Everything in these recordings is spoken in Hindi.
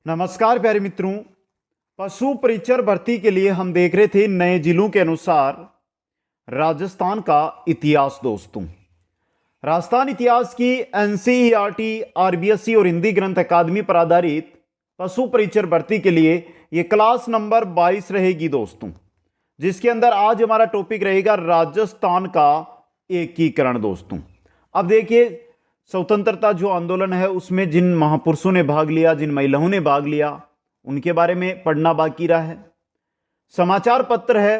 नमस्कार प्यारे मित्रों। पशु परिचर भर्ती के लिए हम देख रहे थे नए जिलों के अनुसार राजस्थान का इतिहास। दोस्तों, राजस्थान इतिहास की एनसीईआरटी, आरबीएसई और हिंदी ग्रंथ अकादमी पर आधारित पशु परिचर भर्ती के लिए यह क्लास नंबर 22 रहेगी दोस्तों, जिसके अंदर आज हमारा टॉपिक रहेगा राजस्थान का एकीकरण। दोस्तों, अब देखिए, स्वतंत्रता जो आंदोलन है उसमें जिन महापुरुषों ने भाग लिया, जिन महिलाओं ने भाग लिया, उनके बारे में पढ़ना बाकी रहा है। समाचार पत्र है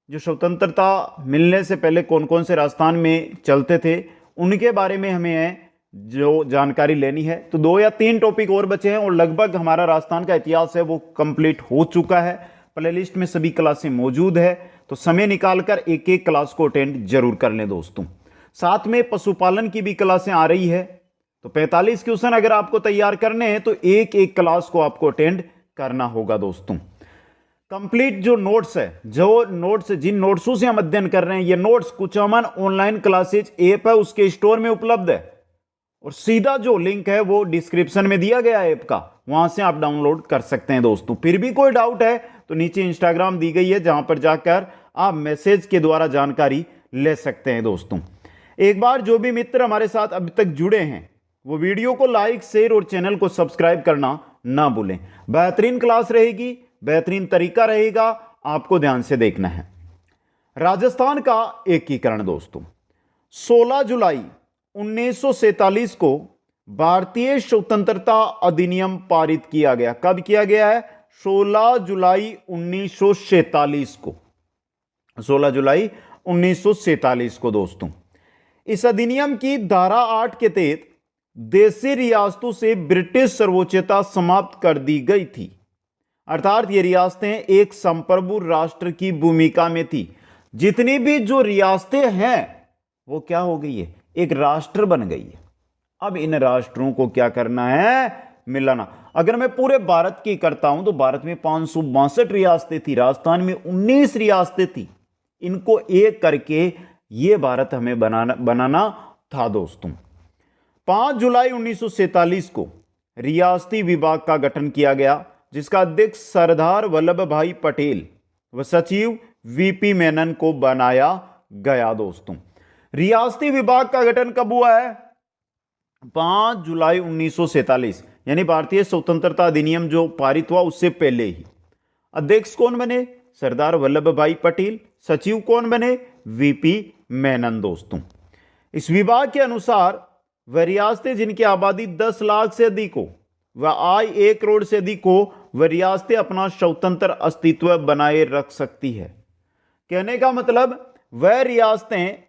जो स्वतंत्रता मिलने से पहले कौन कौन से राजस्थान में चलते थे, उनके बारे में हमें जो जानकारी लेनी है। तो 2 या 3 टॉपिक और बचे हैं और लगभग हमारा राजस्थान का इतिहास है वो कंप्लीट हो चुका है। प्लेलिस्ट में सभी क्लासें मौजूद है, तो समय निकालकर एक एक क्लास को अटेंड जरूर कर लें दोस्तों। साथ में पशुपालन की भी क्लासें आ रही है, तो 45 क्वेश्चन अगर आपको तैयार करने हैं तो एक एक क्लास को आपको अटेंड करना होगा दोस्तों। कंप्लीट जो नोट्स है, जिन नोट्सों से हम अध्ययन कर रहे हैं, ये notes Kuchaman online classes app है उसके स्टोर में उपलब्ध है, और सीधा जो लिंक है वो डिस्क्रिप्शन में दिया गया है ऐप का, वहां से आप डाउनलोड कर सकते हैं दोस्तों। फिर भी कोई डाउट है तो नीचे इंस्टाग्राम दी गई है, जहां पर जाकर आप मैसेज के द्वारा जानकारी ले सकते हैं दोस्तों। एक बार जो भी मित्र हमारे साथ अभी तक जुड़े हैं वो वीडियो को लाइक, शेयर और चैनल को सब्सक्राइब करना ना भूलें। बेहतरीन क्लास रहेगी, बेहतरीन तरीका रहेगा, आपको ध्यान से देखना है। राजस्थान का एकीकरण दोस्तों, 16 जुलाई 1947 को भारतीय स्वतंत्रता अधिनियम पारित किया गया। कब किया गया है? 16 जुलाई 1947 को, 16 जुलाई 1947 को दोस्तों। इस अधिनियम की धारा 8 के तहत देशी रियासतों से ब्रिटिश सर्वोच्चता समाप्त कर दी गई थी, अर्थात ये रियासतें एक संप्रभु राष्ट्र की भूमिका में थी। जितनी भी जो रियासतें हैं वो क्या हो गई है? एक राष्ट्र बन गई है। अब इन राष्ट्रों को क्या करना है? मिलाना। अगर मैं पूरे भारत की करता हूं तो भारत में 562 रियासतें थी, राजस्थान में 19 रियासतें थी। इनको एक करके ये भारत हमें बनाना था दोस्तों। 5 जुलाई 1947 को रियासती विभाग का गठन किया गया, जिसका अध्यक्ष सरदार वल्लभ भाई पटेल व सचिव वीपी मेनन को बनाया गया दोस्तों। रियासती विभाग का गठन कब हुआ है? 5 जुलाई 1947, यानी भारतीय स्वतंत्रता अधिनियम जो पारित हुआ उससे पहले ही। अध्यक्ष कौन बने? सरदार वल्लभ भाई पटेल। सचिव कौन बने? वीपी मेनन दोस्तों। इस विभाग के अनुसार वह रियासतें जिनकी आबादी 10 लाख से अधिक हो व आय 1 करोड़ से अधिक हो, वह रियासतें अपना स्वतंत्र अस्तित्व बनाए रख सकती है। कहने का मतलब, वह रियासतें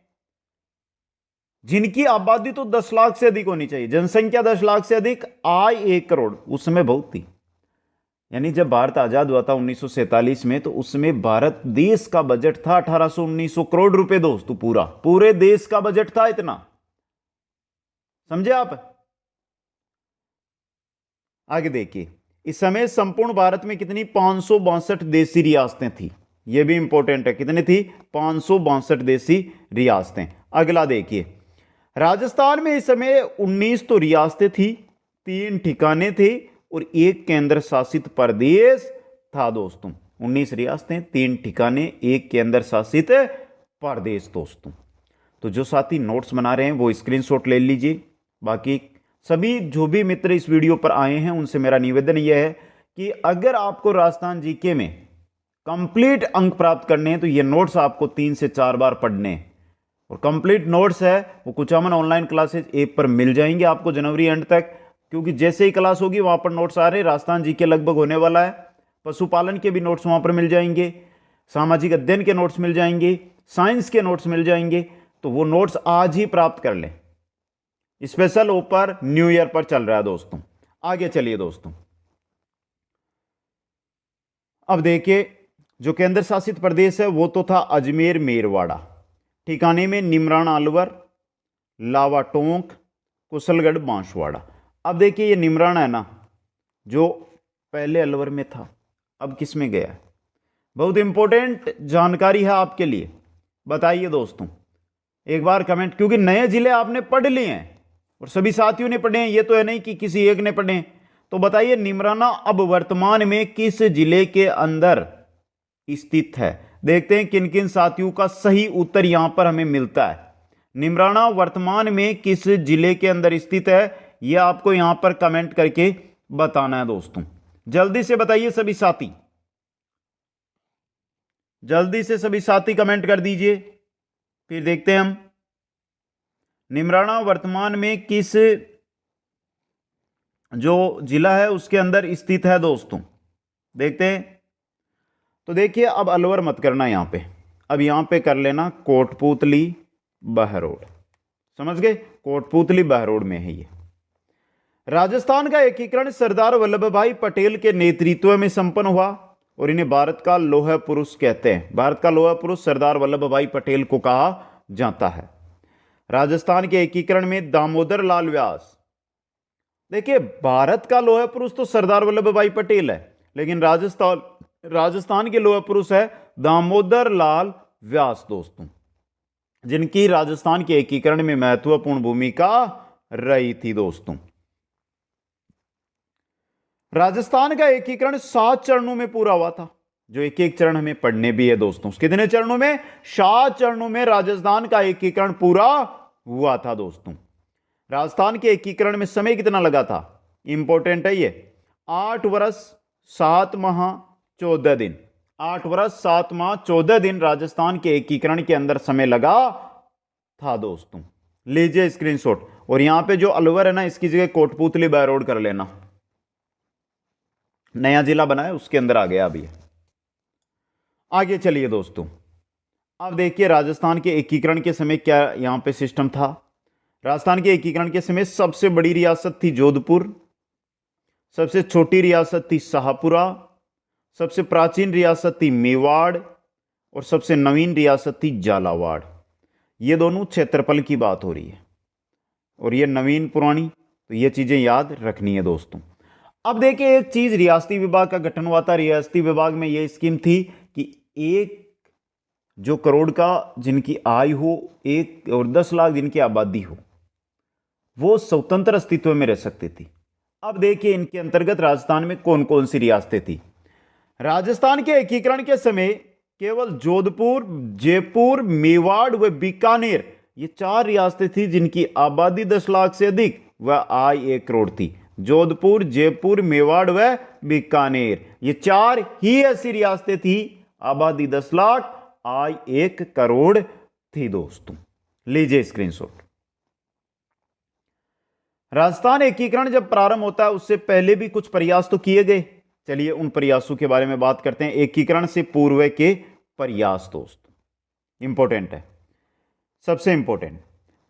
जिनकी आबादी तो 10 लाख से अधिक होनी चाहिए, जनसंख्या 10 लाख से अधिक, आय 1 करोड़, उस समय बहुत थी। यानी जब भारत आजाद हुआ था 1947 में, तो उसमें भारत देश का बजट था 1800-1900 करोड़ रुपए दोस्तों। पूरे देश का बजट था इतना, समझे आप? आगे देखिए, इस समय संपूर्ण भारत में कितनी? 562 देशी रियासतें थी। यह भी इंपॉर्टेंट है, कितनी थी? 562 देशी रियासतें। अगला देखिए, राजस्थान में इस समय 19 तो रियासतें थी, 3 ठिकाने थे और 1 केंद्र शासित प्रदेश था दोस्तों। 19 रियासतें, 3 ठिकाने, 1 केंद्र शासित प्रदेश दोस्तों। तो जो साथी नोट्स बना रहे हैं वो स्क्रीनशॉट ले लीजिए। बाकी सभी जो भी मित्र इस वीडियो पर आए हैं उनसे मेरा निवेदन यह है कि अगर आपको राजस्थान जीके में कंप्लीट अंक प्राप्त करने हैं तो ये नोट्स आपको 3 से 4 बार पढ़ने हैं। और कंप्लीट नोट्स है वो कुचामन ऑनलाइन क्लासेज ऐप पर मिल जाएंगे आपको जनवरी एंड तक, क्योंकि जैसे ही क्लास होगी वहां पर नोट्स आ रहे हैं। राजस्थान जीके लगभग होने वाला है, पशुपालन के भी नोट्स वहां पर मिल जाएंगे, सामाजिक अध्ययन के नोट्स मिल जाएंगे, साइंस के नोट्स मिल जाएंगे। तो वो नोट्स आज ही प्राप्त कर लें। स्पेशल ऑफर न्यू ईयर पर चल रहा है दोस्तों। आगे चलिए दोस्तों, अब देखिए, जो केंद्र शासित प्रदेश है वो तो था अजमेर मेरवाड़ा, ठिकाने में निमराना अलवर, लावा टोंक, कुशलगढ़ बांसवाड़ा। अब देखिए, ये निमराना है ना, जो पहले अलवर में था, अब किस में गया है? बहुत इंपॉर्टेंट जानकारी है आपके लिए, बताइए दोस्तों एक बार कमेंट, क्योंकि नए जिले आपने पढ़ लिए हैं और सभी साथियों ने पढ़े हैं, ये तो है नहीं कि किसी एक ने पढ़े हैं। तो बताइए निमराना अब वर्तमान में किस जिले के अंदर स्थित है। देखते हैं किन किन साथियों का सही उत्तर यहां पर हमें मिलता है। निमराना वर्तमान में किस जिले के अंदर स्थित है, यह आपको यहां पर कमेंट करके बताना है दोस्तों। जल्दी से बताइए सभी साथी, जल्दी से सभी साथी कमेंट कर दीजिए, फिर देखते हैं हम निमराना वर्तमान में किस जो जिला है उसके अंदर स्थित है दोस्तों। देखते हैं। तो देखिए अब अलवर मत करना यहां पे, अब यहां पे कर लेना कोटपूतली बहरोड। समझ गए, कोटपूतली बहरोड में है ये। राजस्थान का एकीकरण सरदार वल्लभ भाई पटेल के नेतृत्व में संपन्न हुआ और इन्हें भारत का लौह पुरुष कहते हैं। भारत का लौह पुरुष सरदार वल्लभ भाई पटेल को कहा जाता है। राजस्थान के एकीकरण में दामोदर लाल व्यास, देखिए भारत का लौह पुरुष तो सरदार वल्लभ भाई पटेल है, लेकिन राजस्थान के लौह पुरुष है दामोदर लाल व्यास दोस्तों, जिनकी राजस्थान के एकीकरण में महत्वपूर्ण भूमिका रही थी दोस्तों। राजस्थान का एकीकरण 7 चरणों में पूरा हुआ था, जो एक एक चरण हमें पढ़ने भी है दोस्तों। कितने चरणों में? 7 चरणों में राजस्थान का एकीकरण पूरा हुआ था दोस्तों। राजस्थान के एकीकरण में समय कितना लगा था, इंपॉर्टेंट है ये, 8 वर्ष 7 माह 14 दिन। 8 वर्ष 7 माह 14 दिन राजस्थान के एकीकरण के अंदर समय लगा था दोस्तों। लीजिए स्क्रीनशॉट, और यहां पे जो अलवर है ना, इसकी जगह कोटपूतली बहरोड कर लेना, नया जिला बना है उसके अंदर आ गया अभी। आगे चलिए दोस्तों, अब देखिए राजस्थान के एकीकरण के समय क्या यहां पे सिस्टम था। राजस्थान के एकीकरण के समय सबसे बड़ी रियासत थी जोधपुर, सबसे छोटी रियासत थी शाहपुरा, सबसे प्राचीन रियासत थी मेवाड़ और सबसे नवीन रियासत थी झालावाड़। ये दोनों क्षेत्रफल की बात हो रही है, और ये नवीन पुरानी, तो ये चीजें याद रखनी है दोस्तों। अब देखिए एक चीज, रियासती विभाग का गठन हुआ था। रियासती विभाग में यह स्कीम थी कि 1 जो करोड़ का जिनकी आय हो, 1 और 10 लाख जिनकी आबादी हो, वो स्वतंत्र अस्तित्व में रह सकती थी। अब देखिए इनके अंतर्गत राजस्थान में कौन कौन सी रियासतें थी। राजस्थान के एकीकरण के समय केवल जोधपुर, जयपुर, मेवाड़ व बीकानेर, ये 4 रियासतें थी जिनकी आबादी 10 लाख से अधिक व आय 1 करोड़ थी। जोधपुर, जयपुर, मेवाड़ व बीकानेर, ये 4 ही ऐसी रियासतें थी, आबादी 10 लाख, आय 1 करोड़ थी दोस्तों। लीजिए स्क्रीनशॉट। राजस्थान एकीकरण जब प्रारंभ होता है उससे पहले भी कुछ प्रयास तो किए गए। चलिए उन प्रयासों के बारे में बात करते हैं। एकीकरण से पूर्व के प्रयास दोस्तों इंपॉर्टेंट है, सबसे इंपॉर्टेंट।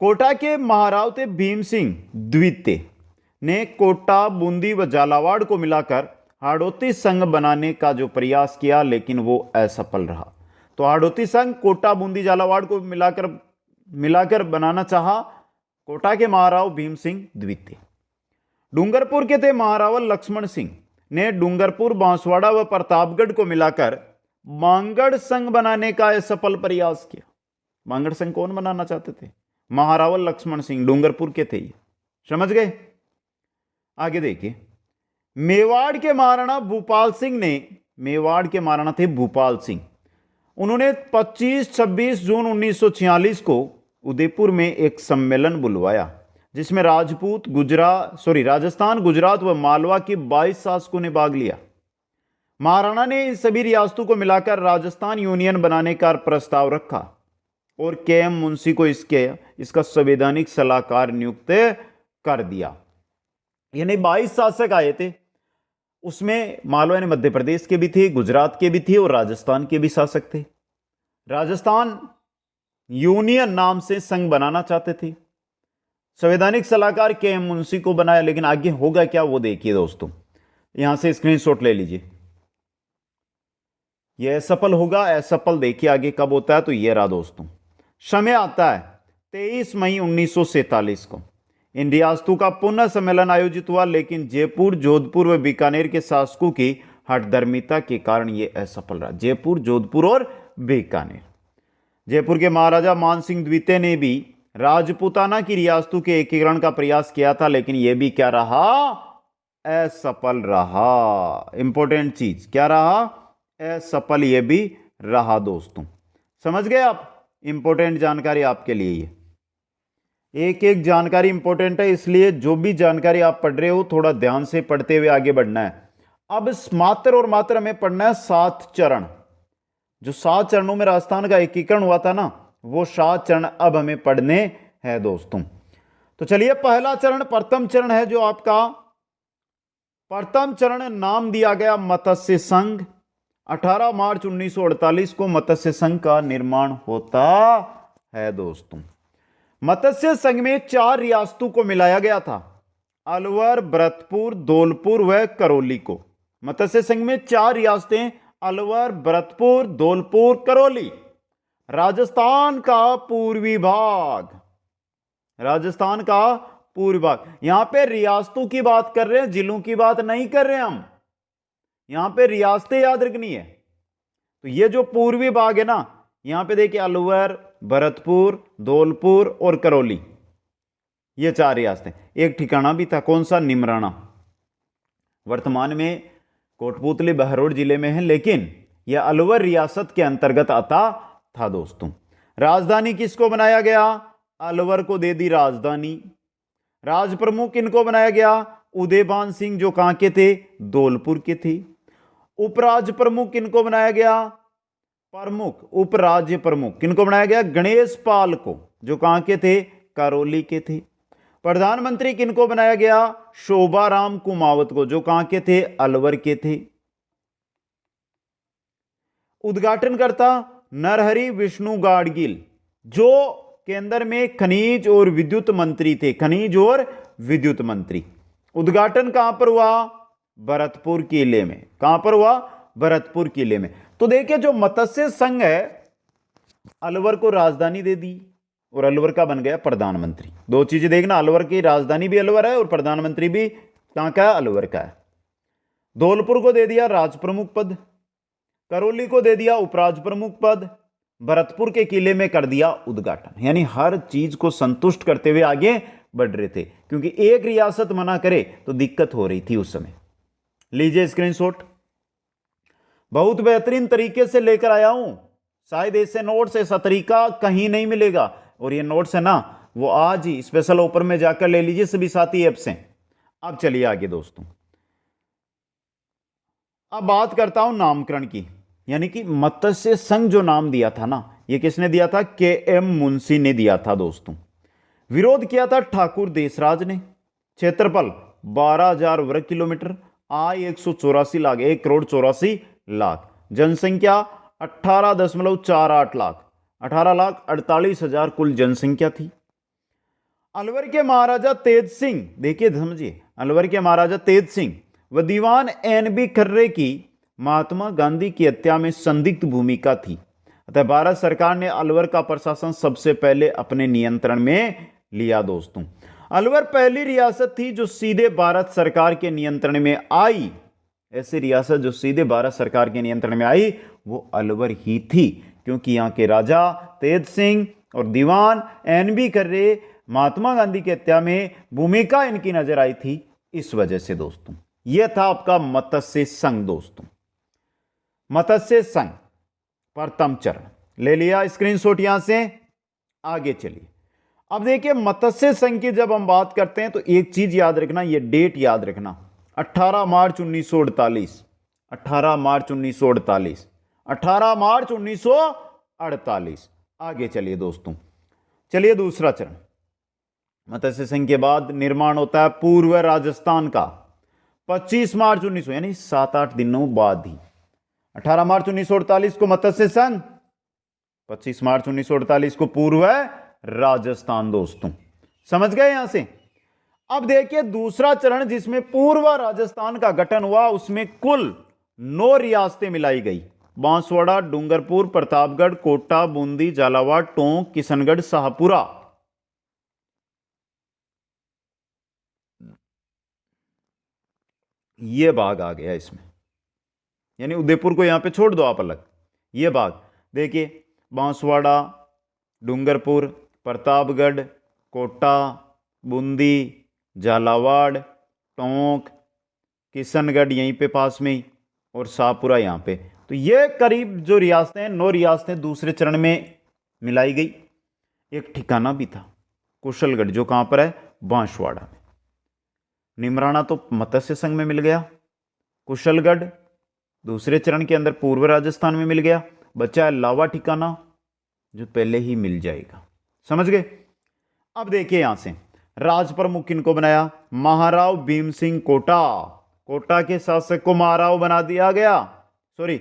कोटा के महारावते भीम सिंह द्वितीय ने कोटा, बूंदी व झालावाड़ को मिलाकर हाड़ौती संघ बनाने का जो प्रयास किया, लेकिन वो असफल रहा। तो हाड़ौती संघ कोटा, बूंदी, झालावाड़ को मिलाकर बनाना चाहा कोटा के महाराव भीम सिंह द्वितीय। डूंगरपुर के थे महारावल लक्ष्मण सिंह ने डूंगरपुर, बांसवाड़ा व प्रतापगढ़ को मिलाकर मांगड़ संघ बनाने का असफल प्रयास किया। मांगड़ संघ कौन बनाना चाहते थे? महारावल लक्ष्मण सिंह, डूंगरपुर के थे ये, समझ गए। आगे देखिए, मेवाड़ के महाराणा भूपाल सिंह ने, मेवाड़ के महाराणा थे भूपाल सिंह, उन्होंने 25-26 जून 1946 को उदयपुर में एक सम्मेलन बुलवाया जिसमें राजस्थान, गुजरात व मालवा के 22 शासकों ने भाग लिया। महाराणा ने इन सभी रियासतों को मिलाकर राजस्थान यूनियन बनाने का प्रस्ताव रखा और के.एम. मुंशी को इसका संवैधानिक सलाहकार नियुक्त कर दिया। यानी 22 शासक आए थे, उसमें मालवा ने मध्य प्रदेश के भी थे, गुजरात के भी थे और राजस्थान के भी शासक थे। राजस्थान यूनियन नाम से संघ बनाना चाहते थे। संवैधानिक सलाहकार के.एम. मुंशी को बनाया, लेकिन आगे होगा क्या वो देखिए दोस्तों, यहां से स्क्रीनशॉट ले लीजिए। यह असफल होगा, असफल देखिए आगे कब होता है, तो यह रहा दोस्तों। समय आता है 23 मई 1947 को इन रियासतों का पुनः सम्मेलन आयोजित हुआ, लेकिन जयपुर, जोधपुर व बीकानेर के शासकों की हठधर्मिता के कारण यह असफल रहा। जयपुर, जोधपुर और बीकानेर। जयपुर के महाराजा मानसिंह द्वितीय ने भी राजपूताना की रियासतों के एकीकरण का प्रयास किया था, लेकिन यह भी क्या रहा, असफल रहा। इंपॉर्टेंट चीज क्या रहा? असफल ये भी रहा दोस्तों। समझ गए आप? इंपॉर्टेंट जानकारी आपके लिए ये, एक एक जानकारी इंपॉर्टेंट है, इसलिए जो भी जानकारी आप पढ़ रहे हो थोड़ा ध्यान से पढ़ते हुए आगे बढ़ना है। अब मात्र और मात्र हमें पढ़ना है 7 चरण। जो 7 चरणों में राजस्थान का एकीकरण हुआ था ना, वो 7 चरण अब हमें पढ़ने हैं दोस्तों। तो चलिए, पहला चरण, प्रथम चरण है जो आपका, प्रथम चरण नाम दिया गया मत्स्य संघ। 18 मार्च 1948 को मत्स्य संघ का निर्माण होता है दोस्तों। मत्स्य संघ में 4 रियासतों को मिलाया गया था, अलवर, भरतपुर, धौलपुर व करौली को। मत्स्य संघ में 4 रियासतें, अलवर, भरतपुर, धौलपुर, करौली। राजस्थान का पूर्वी भाग, राजस्थान का पूर्वी भाग। यहां पे रियासतों की बात कर रहे हैं, जिलों की बात नहीं कर रहे हम। यहां पे रियासतें याद रखनी है। तो ये जो पूर्वी भाग है ना, यहां पे देखिए अलवर, भरतपुर, धौलपुर और करौली, ये 4 रियासतें। एक ठिकाना भी था, कौन सा? निमराना। वर्तमान में कोटपुतली बहरोड जिले में है, लेकिन यह अलवर रियासत के अंतर्गत आता था दोस्तों। राजधानी किसको बनाया गया? अलवर को दे दी राजधानी। राज प्रमुख इनको बनाया गया? उदयभान सिंह, जो कहां के थे? धौलपुर के थे। उपराज्य प्रमुख किनको बनाया गया? प्रमुख, उपराज्य प्रमुख किनको बनाया गया? गणेश पाल को, जो कहां के थे? करौली के थे। प्रधानमंत्री किनको बनाया गया? शोभाराम कुमावत को, जो कहां के थे? अलवर के थे। उद्घाटनकर्ता नरहरि विष्णु गाडगिल, जो केंद्र में खनिज और विद्युत मंत्री थे, खनिज और विद्युत मंत्री। उद्घाटन कहां पर हुआ? भरतपुर किले में। कहां पर हुआ? भरतपुर किले में। तो देखिए, जो मत्स्य संघ है, अलवर को राजधानी दे दी और अलवर का बन गया प्रधानमंत्री। 2 चीजें देखना, अलवर की राजधानी भी अलवर है और प्रधानमंत्री भी कहां का है? अलवर का है। धौलपुर को दे दिया राज प्रमुख पद, करौली को दे दिया उपराज प्रमुख पद, भरतपुर के किले में कर दिया उद्घाटन। यानी हर चीज को संतुष्ट करते हुए आगे बढ़ रहे थे, क्योंकि एक रियासत मना करे तो दिक्कत हो रही थी उस समय। लीजिए स्क्रीनशॉट, बहुत बेहतरीन तरीके से लेकर आया हूं। शायद ऐसे नोट्स, ऐसा तरीका कहीं नहीं मिलेगा। और ये नोट्स है ना, वो आज ही स्पेशल ऑफर में जाकर ले लीजिए, सभी साथी ऐप से। अब चलिए आगे दोस्तों, अब बात करता हूं नामकरण की। यानी कि मत्स्य संघ जो नाम दिया था ना, ये किसने दिया था? के.एम. मुंशी ने दिया था दोस्तों। विरोध किया था ठाकुर देशराज ने। क्षेत्रफल 12,000 वर्ग किलोमीटर, आय 184 लाख, 1,84,00,000। जनसंख्या 18.48 लाख, 18,48,000 कुल जनसंख्या थी। अलवर के महाराजा तेज सिंह, देखिए समझिए, अलवर के महाराजा तेज सिंह व दीवान एन.बी. खर्रे की महात्मा गांधी की हत्या में संदिग्ध भूमिका थी। अतः भारत सरकार ने अलवर का प्रशासन सबसे पहले अपने नियंत्रण में लिया दोस्तों। अलवर पहली रियासत थी जो सीधे भारत सरकार के नियंत्रण में आई। ऐसी रियासत जो सीधे भारत सरकार के नियंत्रण में आई, वो अलवर ही थी, क्योंकि यहां के राजा तेज सिंह और दीवान एन.बी. खर्रे महात्मा गांधी की हत्या में भूमिका इनकी नजर आई थी। इस वजह से दोस्तों, यह था आपका मत्स्य संघ दोस्तों। मत्स्य संघ प्रथम चरण ले लिया स्क्रीनशॉट यहां से। आगे चलिए, अब देखिए मत्स्य संघ की जब हम बात करते हैं तो एक चीज याद रखना, ये डेट याद रखना, 18 मार्च 1948, 18 मार्च 1948, 18 मार्च 1948। आगे चलिए दोस्तों, चलिए दूसरा चरण। मत्स्य संघ के बाद निर्माण होता है पूर्व राजस्थान का 25 मार्च 1900, यानी 7-8 दिनों बाद ही। 18 मार्च 1948 को मत्स्य संघ, 25 मार्च 1948 को पूर्व राजस्थान दोस्तों। समझ गए यहां से? अब देखिए दूसरा चरण जिसमें पूर्व राजस्थान का गठन हुआ, उसमें कुल 9 रियासतें मिलाई गई। बांसवाड़ा, डूंगरपुर, प्रतापगढ़, कोटा, बूंदी, झालावाड़, टोंक, किशनगढ़, शाहपुरा। ये भाग आ गया इसमें, यानी उदयपुर को यहां पे छोड़ दो आप अलग। ये भाग देखिए, बांसवाड़ा, डूंगरपुर, प्रतापगढ़, कोटा, बूंदी, झालावाड़, टोंक, किशनगढ़ यहीं पे पास में ही, और शाहपुरा यहाँ पे। तो ये करीब जो रियासतें हैं, 9 रियासतें दूसरे चरण में मिलाई गई। एक ठिकाना भी था कुशलगढ़, जो कहाँ पर है, बांसवाड़ा में। निमराना तो मत्स्य संघ में मिल गया, कुशलगढ़ दूसरे चरण के अंदर पूर्व राजस्थान में मिल गया, बचा है लावा ठिकाना जो पहले ही मिल जाएगा। समझ गए? अब देखिए यहां से राज प्रमुख किनको बनाया, महाराव भीम सिंह कोटा। कोटा के शासक को महाराव बना दिया गया, सॉरी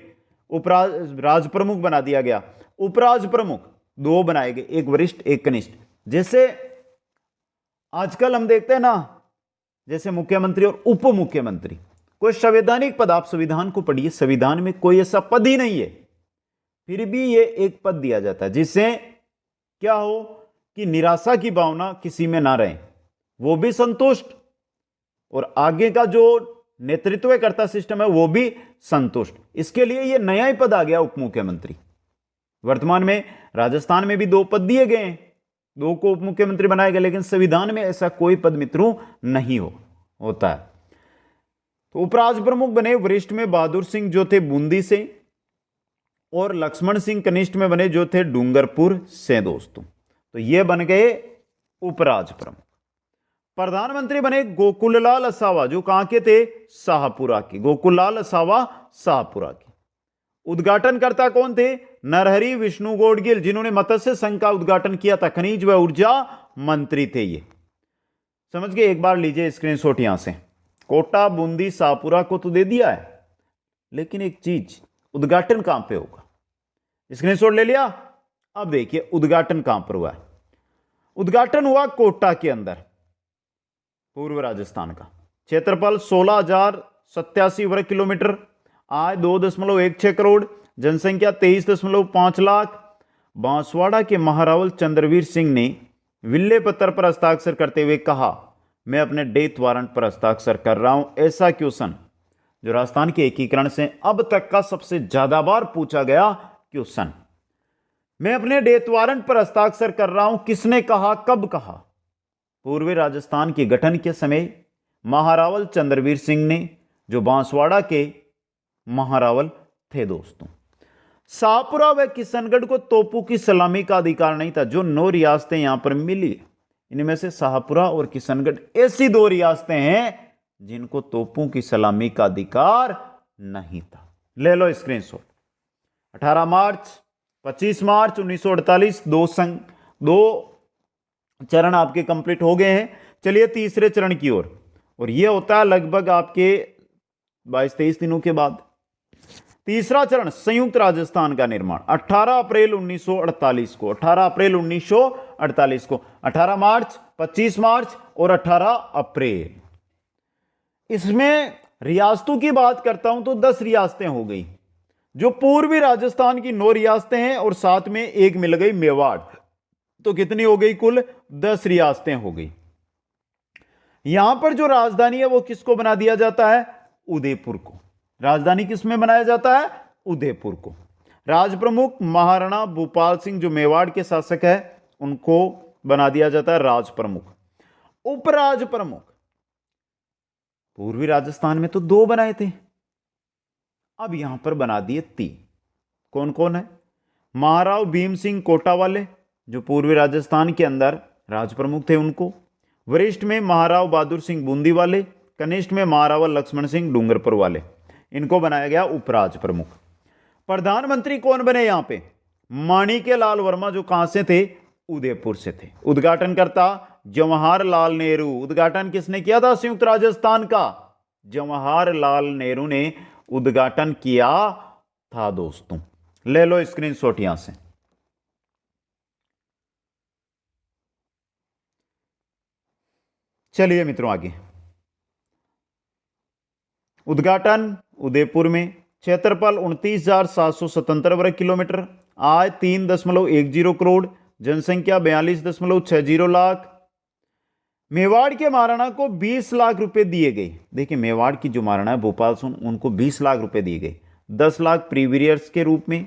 राज प्रमुख बना दिया गया। उपराज प्रमुख 2 बनाए गए, एक वरिष्ठ एक कनिष्ठ। जैसे आजकल हम देखते हैं ना, जैसे मुख्यमंत्री और उप मुख्यमंत्री, कोई संवैधानिक पद, आप संविधान को पढ़िए, संविधान में कोई ऐसा पद ही नहीं है, फिर भी ये एक पद दिया जाता है जिससे क्या हो कि निराशा की भावना किसी में ना रहे, वो भी संतुष्ट, और आगे का जो नेतृत्व करता सिस्टम है वो भी संतुष्ट। इसके लिए ये नया ही पद आ गया, उप मुख्यमंत्री। वर्तमान में राजस्थान में भी 2 पद दिए गए हैं, 2 को उप मुख्यमंत्री बनाए गए, लेकिन संविधान में ऐसा कोई पद मित्रों नहीं होता है। तो उपराज प्रमुख बने वरिष्ठ में बहादुर सिंह जो थे बूंदी से, और लक्ष्मण सिंह कनिष्ठ में बने जो थे डूंगरपुर से दोस्तों। तो ये बन गए उपराज प्रमुख। प्रधानमंत्री बने गोकुललाल असावा, जो कहां के थे, शाहपुरा के। गोकुललाल असावा शाहपुरा के। उद्घाटनकर्ता कौन थे, नरहरि विष्णु गौडगिल, जिन्होंने मत्स्य संघ का उद्घाटन किया था, खनिज व ऊर्जा मंत्री थे ये। समझ गए? एक बार लीजिए स्क्रीनशॉट यहां से। कोटा बूंदी शाहपुरा को तो दे दिया है, लेकिन एक चीज, उद्घाटन कहां पे होगा, स्क्रीनशॉट ले लिया। अब देखिए उद्घाटन कहां पर हुआ है। उद्घाटन हुआ कोटा के अंदर, पूर्व राजस्थान का। क्षेत्रफल 16,087 वर्ग किलोमीटर, आय 2.16 करोड़, जनसंख्या 23.5 लाख। बांसवाड़ा के महारावल चंद्रवीर सिंह ने विल्ले पत्र पर हस्ताक्षर करते हुए कहा, मैं अपने डेथ वारंट पर हस्ताक्षर कर रहा हूं। ऐसा क्वेश्चन जो राजस्थान के एकीकरण से अब तक का सबसे ज्यादा बार पूछा गया क्वेश्चन, मैं अपने डेथ वारंट पर हस्ताक्षर कर रहा हूं, किसने कहा, कब कहा? पूर्वी राजस्थान के गठन के समय महारावल चंद्रवीर सिंह ने, जो बांसवाड़ा के महारावल थे दोस्तों। शाहपुरा व किशनगढ़ को तोपों की सलामी का अधिकार नहीं था। जो 9 रियासतें यहां पर मिली, इनमें से शाहपुरा और किशनगढ़ ऐसी 2 रियासतें हैं जिनको तोपों की सलामी का अधिकार नहीं था। ले लो स्क्रीनशॉट। 18 मार्च 25 मार्च 1948 दो चरण आपके कंप्लीट हो गए हैं। चलिए तीसरे चरण की ओर, और यह होता है लगभग आपके 22-23 दिनों के बाद। तीसरा चरण, संयुक्त राजस्थान का निर्माण, 18 अप्रैल 1948 को, 18 अप्रैल 1948 को, 18 मार्च 25 मार्च और 18 अप्रैल। इसमें रियासतों की बात करता हूं तो 10 रियासतें हो गई, जो पूर्वी राजस्थान की 9 रियासतें हैं और साथ में एक मिल गई मेवाड़। तो कितनी हो गई, कुल 10 रियासतें हो गई। यहां पर जो राजधानी है वो किसको बना दिया जाता है, उदयपुर को। राजधानी किसमें बनाया जाता है, उदयपुर को। राज प्रमुख महाराणा भूपाल सिंह जो मेवाड़ के शासक है, उनको बना दिया जाता है राज प्रमुख। उपराज प्रमुख पूर्वी राजस्थान में तो 2 बनाए थे, अब यहां पर बना दिए 3। कौन कौन है, महाराव भीम सिंह कोटा वाले, जो पूर्वी राजस्थान के अंदर राज प्रमुख थे उनको। वरिष्ठ में महाराव बहादुर सिंह बूंदी वाले, कनिष्ठ में महारावल लक्ष्मण सिंह डूंगरपुर वाले, इनको बनाया गया उपराज प्रमुख। प्रधानमंत्री कौन बने यहां पे, माणिक्यलाल वर्मा, जो कहां से थे, उदयपुर से थे। उद्घाटनकर्ता जवाहरलाल नेहरू। उद्घाटन किसने किया था संयुक्त राजस्थान का, जवाहरलाल नेहरू ने उद्घाटन किया था दोस्तों। ले लो स्क्रीनशॉट यहां से। चलिए मित्रों आगे। उद्घाटन उदयपुर में, क्षेत्रफल 29,777 वर्ग किलोमीटर, आय 3.10 करोड़, जनसंख्या 42.60 लाख। मेवाड़ के महाराणा को 20 लाख रुपए दिए गए। देखिए मेवाड़ की जो महाराणा है भोपाल से, उनको 20 लाख रुपए दिए गए। 10 लाख प्रीवियर्स के रूप में,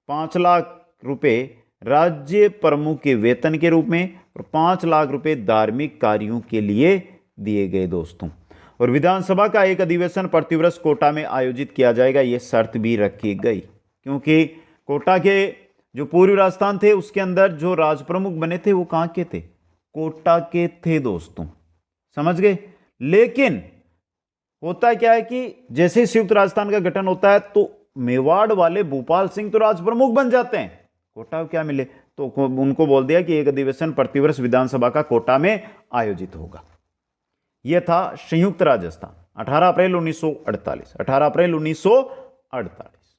5 लाख रुपए राज्य प्रमुख के वेतन के रूप में, और 5 लाख रुपए धार्मिक कार्यों के लिए दिए गए दोस्तों। और विधानसभा का एक अधिवेशन प्रतिवर्ष कोटा में आयोजित किया जाएगा, यह शर्त भी रखी गई, क्योंकि कोटा के जो पूर्वी राजस्थान थे उसके अंदर जो राज प्रमुख बने थे वो कहां के थे, कोटा के थे दोस्तों, समझ गए। लेकिन होता क्या है कि जैसे संयुक्त राजस्थान का गठन होता है तो मेवाड़ वाले भूपाल सिंह तो राज प्रमुख बन जाते हैं, कोटा को क्या मिले, तो उनको बोल दिया कि एक अधिवेशन प्रतिवर्ष विधानसभा का कोटा में आयोजित होगा। यह था संयुक्त राजस्थान, 18 अप्रैल 1948, 18 अप्रैल 1948।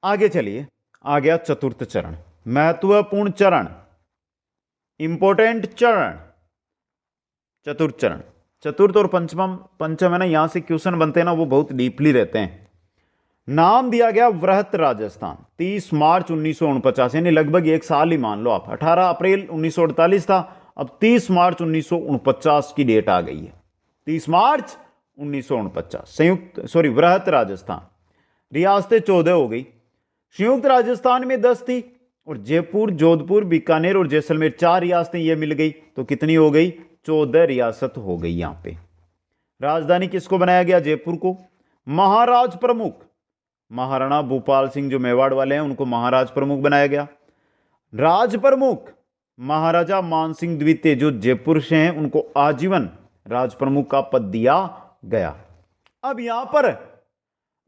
आगे चलिए, आ गया चतुर्थ चरण, महत्वपूर्ण चरण, इंपॉर्टेंट चरण, चतुर्थ चरण। चतुर्थ और पंचम है ना, यहां से क्वेश्चन बनते हैं ना, वो बहुत डीपली रहते हैं। नाम दिया गया वृहत राजस्थान, 30 मार्च 1949, यानी लगभग एक साल ही मान लो आप, 18 अप्रैल 1948 था, अब 30 मार्च 1949 की डेट आ गई है, 30 मार्च 1949। वृहत राजस्थान, रियासतें 14 हो गई। संयुक्त राजस्थान में 10 थी, और जयपुर, जोधपुर, बीकानेर और जैसलमेर 4 रियासतें ये मिल गई, तो कितनी हो गई, 14 रियासत हो गई। यहां पे राजधानी किसको बनाया गया, जयपुर को। महाराज प्रमुख, महाराणा भूपाल सिंह जो मेवाड़ वाले हैं उनको महाराज प्रमुख बनाया गया। राज प्रमुख, महाराजा मानसिंह द्वितीय जो जयपुर से हैं उनको आजीवन राज प्रमुख का पद दिया गया। अब यहां पर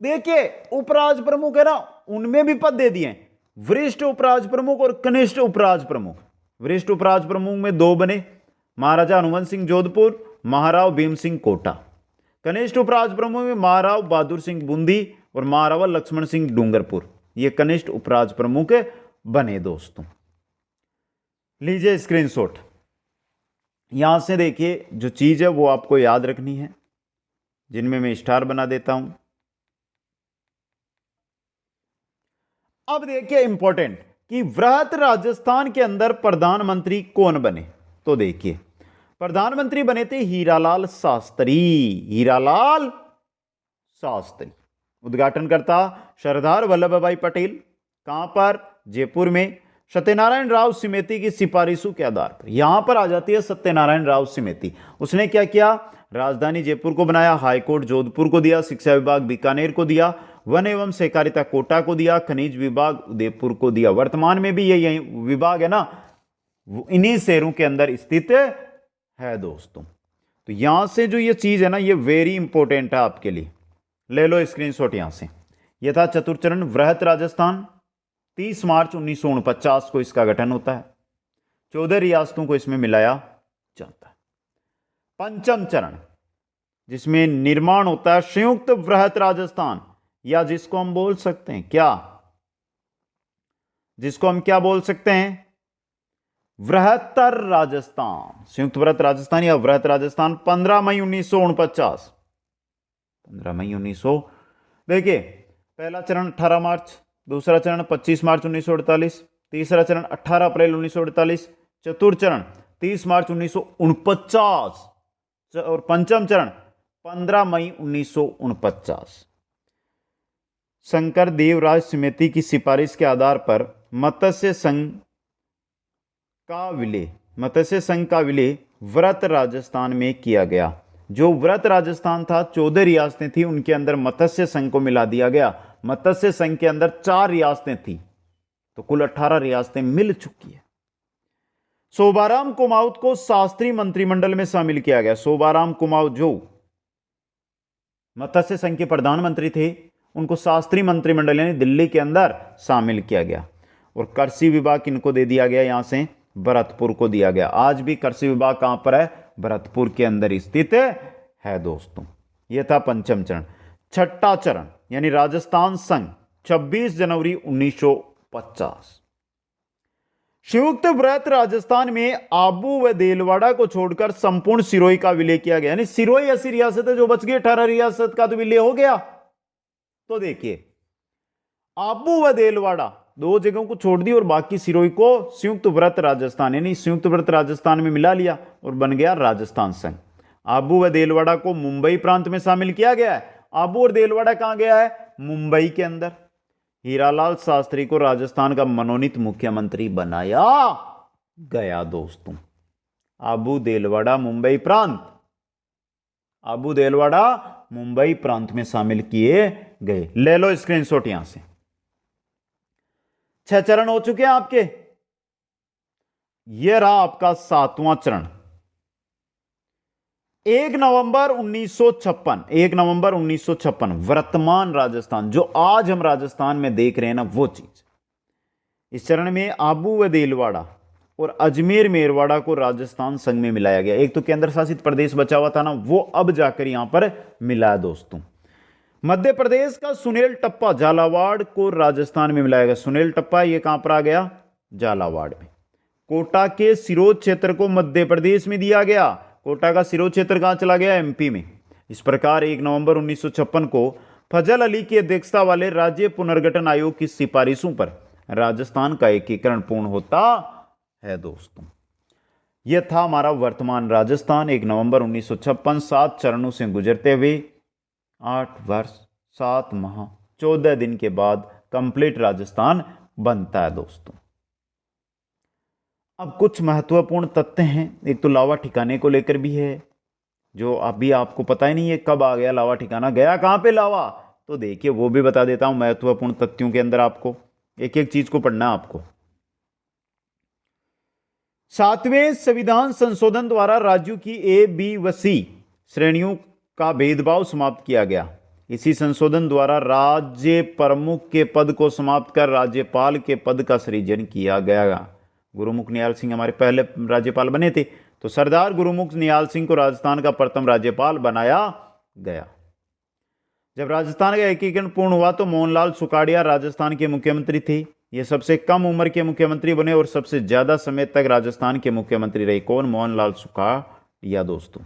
देखिए उपराज प्रमुख है ना, उनमें भी पद दे दिए, वरिष्ठ उपराज प्रमुख और कनिष्ठ उपराज प्रमुख। वरिष्ठ उपराज प्रमुख में 2 बने, महाराजा हनुमंत सिंह जोधपुर, महाराव भीम सिंह कोटा। कनिष्ठ उपराज प्रमुख में महाराव बहादुर सिंह बूंदी और महारावा लक्ष्मण सिंह डूंगरपुर, ये कनिष्ठ उपराज प्रमुख बने दोस्तों। लीजिए स्क्रीनशॉट, यहां से देखिए जो चीज है वो आपको याद रखनी है, जिनमें मैं स्टार बना देता हूं। अब देखिए इंपॉर्टेंट कि वृहत राजस्थान के अंदर प्रधानमंत्री कौन बने, तो देखिए प्रधानमंत्री बने थे हीरालाल शास्त्री, हीरालाल शास्त्री। उद्घाटनकर्ता सरदार वल्लभ भाई पटेल, कहां पर, जयपुर में। सत्यनारायण राव सिमेती की सिफारिशों के आधार पर, यहां पर आ जाती है सत्यनारायण राव सिमेती। उसने क्या किया, राजधानी जयपुर को बनाया, हाईकोर्ट जोधपुर को दिया, शिक्षा विभाग बीकानेर को दिया, वन एवं सहकारिता कोटा को दिया, खनिज विभाग उदयपुर को दिया। वर्तमान में भी यही विभाग है ना, इन्हीं शहरों के अंदर स्थित है दोस्तों। तो यहां से जो ये चीज है ना, ये वेरी इंपॉर्टेंट है आपके लिए, ले लो स्क्रीनशॉट यहां से। यह था चतुर्थ चरण, वृहत राजस्थान, 30 मार्च 1949 को इसका गठन होता है, 14 रियासतों को इसमें मिलाया जाता है। पंचम चरण, जिसमें निर्माण होता है संयुक्त वृहत राजस्थान, या जिसको हम बोल सकते हैं क्या, जिसको हम क्या बोल सकते हैं, वृहत्तर राजस्थान, संयुक्त वृहत राजस्थान या वृहत राजस्थान, 15 मई 1949, 15 मई 1900। देखिए पहला चरण 18 मार्च, दूसरा चरण 25 मार्च 1948, तीसरा चरण 18 अप्रैल 1948, चतुर्थ चरण 30 मार्च 1949 और पंचम चरण 15 मई 1949। शंकर देवराज समिति की सिफारिश के आधार पर मत्स्य संघ का विलय व्रत राजस्थान में किया गया। जो व्रत राजस्थान था, 14 रियासतें थी, उनके अंदर मत्स्य संघ को मिला दिया गया। मत्स्य संघ के अंदर 4 रियासतें थी, तो कुल 18 रियासतें मिल चुकी है। शोभाराम कुमाऊत को शास्त्री मंत्रिमंडल में शामिल किया गया। शोभाराम कुमाऊत जो मत्स्य संघ के प्रधानमंत्री थे, उनको शास्त्री मंत्रिमंडल यानी दिल्ली के अंदर शामिल किया गया। और कृषि विभाग इनको दे दिया गया, यहां से भरतपुर को दिया गया। आज भी कृषि विभाग कहां पर है, भरतपुर के अंदर स्थित है दोस्तों। यह था पंचम चरण। छठा चरण यानी राजस्थान संघ, 26 जनवरी 1950। संयुक्त वृहत राजस्थान में आबू व देलवाड़ा को छोड़कर संपूर्ण सिरोही का विलय किया गया। यानी सिरोही ऐसी रियासत है जो बच गई, 18 रियासत का तो विलय हो गया। तो देखिए आबू व देलवाड़ा 2 जगहों को छोड़ दी और बाकी सिरोही को संयुक्त वृहत राजस्थान यानी संयुक्त वृहत राजस्थान में मिला लिया और बन गया राजस्थान संघ। आबू व देलवाड़ा को मुंबई प्रांत में शामिल किया गया है। आबू और देलवाड़ा कहां गया है, मुंबई के अंदर। हीरालाल शास्त्री को राजस्थान का मनोनीत मुख्यमंत्री बनाया गया दोस्तों। आबू देलवाड़ा मुंबई प्रांत, आबू देलवाड़ा मुंबई प्रांत में शामिल किए गए। ले लो स्क्रीनशॉट यहां से। 6 चरण हो चुके हैं आपके। यह रहा आपका 7वां चरण। 1 नवंबर 1956, 1 नवंबर 1956 वर्तमान राजस्थान, जो आज हम राजस्थान में देख रहे हैं ना, वो चीज। इस चरण में आबू व देलवाड़ा और अजमेर मेरवाड़ा को राजस्थान संघ में मिलाया गया। एक तो केंद्र शासित प्रदेश बचा हुआ था ना, वो अब जाकर यहां पर मिला है दोस्तों। मध्य प्रदेश का सुनेल टप्पा झालावाड़ को राजस्थान में मिलाया गया। सुनेल टप्पा ये कहां पर आ गया? झालावाड़ में। कोटा के सिरोंज क्षेत्र को मध्य प्रदेश में दिया गया। कोटा का सिरोंज क्षेत्र कहां चला गया? एमपी में। इस प्रकार 1 नवंबर 1956 को फजल अली की अध्यक्षता वाले राज्य पुनर्गठन आयोग की सिफारिशों पर राजस्थान का एकीकरण पूर्ण होता है दोस्तों। यह था हमारा वर्तमान राजस्थान। 1 नवंबर 1956 7 चरणों से गुजरते हुए 8 वर्ष 7 माह 14 दिन के बाद कंप्लीट राजस्थान बनता है दोस्तों। अब कुछ महत्वपूर्ण तथ्य हैं। एक तो लावा ठिकाने को लेकर भी है, जो अभी आपको पता ही नहीं है कब आ गया लावा ठिकाना, गया कहां पे लावा, तो देखिए वो भी बता देता हूं महत्वपूर्ण तथ्यों के अंदर। आपको एक एक चीज को पढ़ना है आपको। 7वें संविधान संशोधन द्वारा राज्यों की ए, बी व सी श्रेणियों का भेदभाव समाप्त किया गया। इसी संशोधन द्वारा राज्य प्रमुख के पद को समाप्त कर राज्यपाल के पद का सृजन किया गया। गुरुमुख निहाल सिंह हमारे पहले राज्यपाल बने थे, तो सरदार गुरुमुख निहाल सिंह को राजस्थान का प्रथम राज्यपाल बनाया गया। जब राजस्थान का एकीकरण पूर्ण हुआ तो मोहनलाल सुखाड़िया राजस्थान के मुख्यमंत्री थे। ये सबसे कम उम्र के मुख्यमंत्री बने और सबसे ज्यादा समय तक राजस्थान के मुख्यमंत्री रहे। कौन? मोहनलाल सुखाड़िया दोस्तों।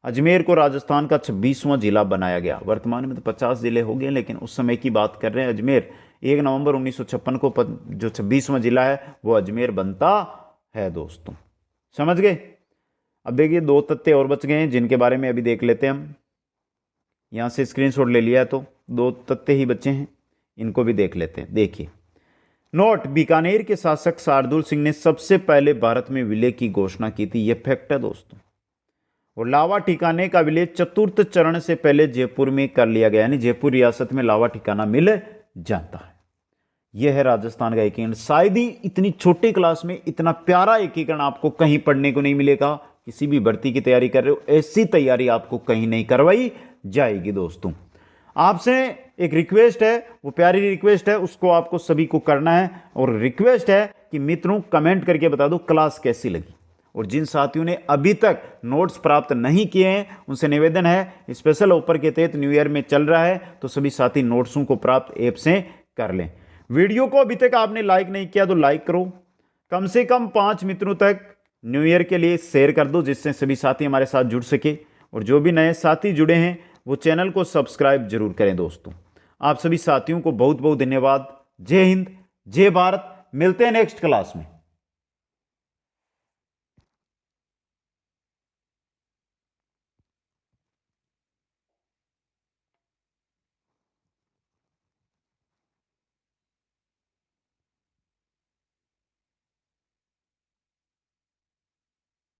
अजमेर को राजस्थान का 26वां जिला बनाया गया। वर्तमान में तो 50 जिले हो गए, लेकिन उस समय की बात कर रहे हैं। अजमेर 1 नवंबर 1956 को जो 26वां जिला है वो अजमेर बनता है दोस्तों। समझ गए? अब देखिए 2 तथ्य और बच गए हैं जिनके बारे में अभी देख लेते हैं हम। यहां से स्क्रीनशॉट ले लिया है तो 2 तथ्य ही बचे हैं, इनको भी देख लेते हैं। देखिए नोट, बीकानेर के शासक शार्दुल सिंह ने सबसे पहले भारत में विलय की घोषणा की थी। यह फैक्ट है दोस्तों। और लावा ठिकाने का विलय 4th चरण से पहले जयपुर में कर लिया गया, यानी जयपुर रियासत में लावा ठिकाना मिल जाता है। यह है राजस्थान का एकीकरण। शायद ही इतनी छोटी क्लास में इतना प्यारा एकीकरण आपको कहीं पढ़ने को नहीं मिलेगा। किसी भी भर्ती की तैयारी कर रहे हो, ऐसी तैयारी आपको कहीं नहीं करवाई जाएगी दोस्तों। आपसे एक रिक्वेस्ट है, वो प्यारी रिक्वेस्ट है, उसको आपको सभी को करना है। और रिक्वेस्ट है कि मित्रों कमेंट करके बता दो क्लास कैसी लगी। और जिन साथियों ने अभी तक नोट्स प्राप्त नहीं किए हैं उनसे निवेदन है, स्पेशल ऑफर के तहत न्यू ईयर में चल रहा है, तो सभी साथी नोट्सों को प्राप्त ऐप से कर लें। वीडियो को अभी तक आपने लाइक नहीं किया तो लाइक करो, कम से कम 5 मित्रों तक न्यू ईयर के लिए शेयर कर दो, जिससे सभी साथी हमारे साथ जुड़ सके। और जो भी नए साथी जुड़े हैं वो चैनल को सब्सक्राइब जरूर करें दोस्तों। आप सभी साथियों को बहुत बहुत धन्यवाद। जय हिंद, जय भारत। मिलते हैं नेक्स्ट क्लास में।